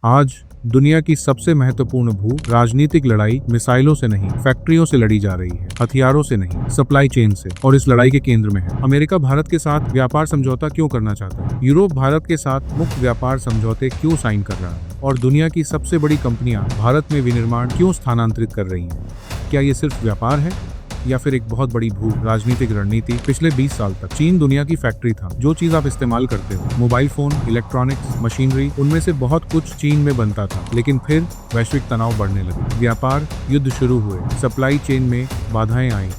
आज दुनिया की सबसे महत्वपूर्ण भू राजनीतिक लड़ाई मिसाइलों से नहीं, फैक्ट्रियों से लड़ी जा रही है, हथियारों से नहीं, सप्लाई चेन से। और इस लड़ाई के केंद्र में है अमेरिका भारत के साथ व्यापार समझौता क्यों करना चाहता है, यूरोप भारत के साथ मुक्त व्यापार समझौते क्यों साइन कर रहा है, और दुनिया की सबसे बड़ी कंपनियां भारत में विनिर्माण क्यों स्थानांतरित कर रही हैं। क्या ये सिर्फ व्यापार है या फिर एक बहुत बड़ी भू राजनीतिक रणनीति। पिछले 20 साल तक चीन दुनिया की फैक्ट्री था। जो चीज आप इस्तेमाल करते हो, मोबाइल फोन, इलेक्ट्रॉनिक्स, मशीनरी, उनमें से बहुत कुछ चीन में बनता था। लेकिन फिर वैश्विक तनाव बढ़ने लगे, व्यापार युद्ध शुरू हुए, सप्लाई चेन में बाधाएं आईं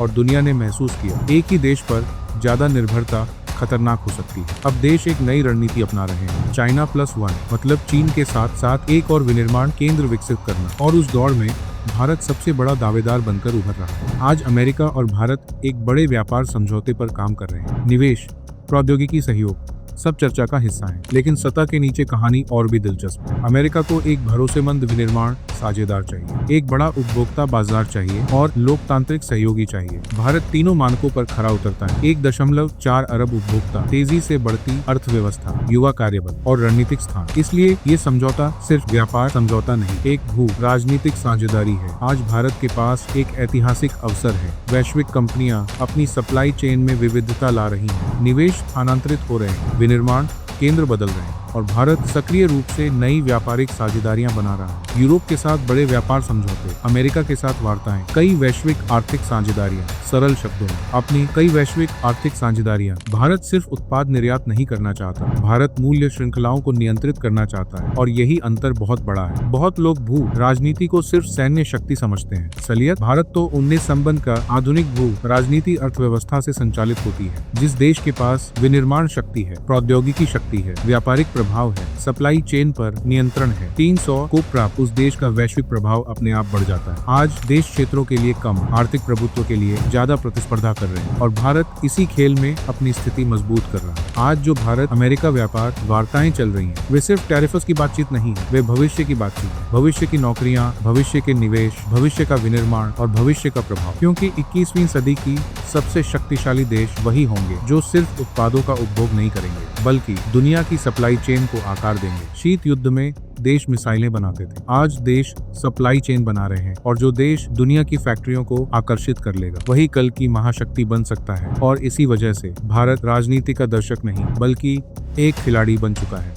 और दुनिया ने महसूस किया एक ही देश पर ज्यादा निर्भरता खतरनाक हो सकती है। अब देश एक नई रणनीति अपना रहे हैं, चाइना +1, मतलब चीन के साथ साथ एक और विनिर्माण केंद्र विकसित करना। और उस दौड़ में भारत सबसे बड़ा दावेदार बनकर उभर रहा है। आज अमेरिका और भारत एक बड़े व्यापार समझौते पर काम कर रहे हैं। निवेश, प्रौद्योगिकी सहयोग सब चर्चा का हिस्सा है, लेकिन सतह के नीचे कहानी और भी दिलचस्प है। अमेरिका को एक भरोसेमंद विनिर्माण साझेदार चाहिए, एक बड़ा उपभोक्ता बाजार चाहिए और लोकतांत्रिक सहयोगी चाहिए। भारत तीनों मानकों पर खरा उतरता है। 1.4 अरब उपभोक्ता, तेजी से बढ़ती अर्थव्यवस्था, युवा कार्यबल और रणनीतिक स्थान। इसलिए ये समझौता सिर्फ व्यापार समझौता नहीं, एक भू राजनीतिक साझेदारी है। आज भारत के पास एक ऐतिहासिक अवसर है। वैश्विक कंपनियां अपनी सप्लाई चेन में विविधता ला रही हैं, निवेश स्थानांतरित हो रहे हैं, विनिर्माण केंद्र बदल रहे हैं और भारत सक्रिय रूप से नई व्यापारिक साझेदारियां बना रहा है। यूरोप के साथ बड़े व्यापार समझौते, अमेरिका के साथ वार्ताएं, कई वैश्विक आर्थिक साझेदारियां। सरल शब्दों में अपनी कई वैश्विक आर्थिक साझेदारियां। भारत सिर्फ उत्पाद निर्यात नहीं करना चाहता, भारत मूल्य श्रृंखलाओं को नियंत्रित करना चाहता है। और यही अंतर बहुत बड़ा है। बहुत लोग भू राजनीति को सिर्फ सैन्य शक्ति समझते हैं। असलियत भारत तो 19 संबंध का आधुनिक भू राजनीति अर्थव्यवस्था से संचालित होती है। जिस देश के पास विनिर्माण शक्ति है, प्रौद्योगिकी शक्ति है, व्यापारिक प्रभाव है, सप्लाई चेन पर नियंत्रण है, 300 को प्राप्त, उस देश का वैश्विक प्रभाव अपने आप बढ़ जाता है। आज देश क्षेत्रों के लिए कम, आर्थिक प्रभुत्व के लिए ज्यादा प्रतिस्पर्धा कर रहे हैं और भारत इसी खेल में अपनी स्थिति मजबूत कर रहा है। आज जो भारत अमेरिका व्यापार वार्ताएं चल रही हैं, वे सिर्फ टैरिफ्स की बातचीत नहीं है, वे भविष्य की बातचीत है। भविष्य की नौकरियां, भविष्य के निवेश, भविष्य का विनिर्माण और भविष्य का प्रभाव। क्योंकि 21वीं सदी की सबसे शक्तिशाली देश वही होंगे जो सिर्फ उत्पादों का उपभोग नहीं करेंगे, बल्कि दुनिया की सप्लाई चेन को आकार देंगे। शीत युद्ध में देश मिसाइलें बनाते थे, आज देश सप्लाई चेन बना रहे हैं। और जो देश दुनिया की फैक्ट्रियों को आकर्षित कर लेगा, वही कल की महाशक्ति बन सकता है। और इसी वजह से भारत राजनीति का दर्शक नहीं, बल्कि एक खिलाड़ी बन चुका है।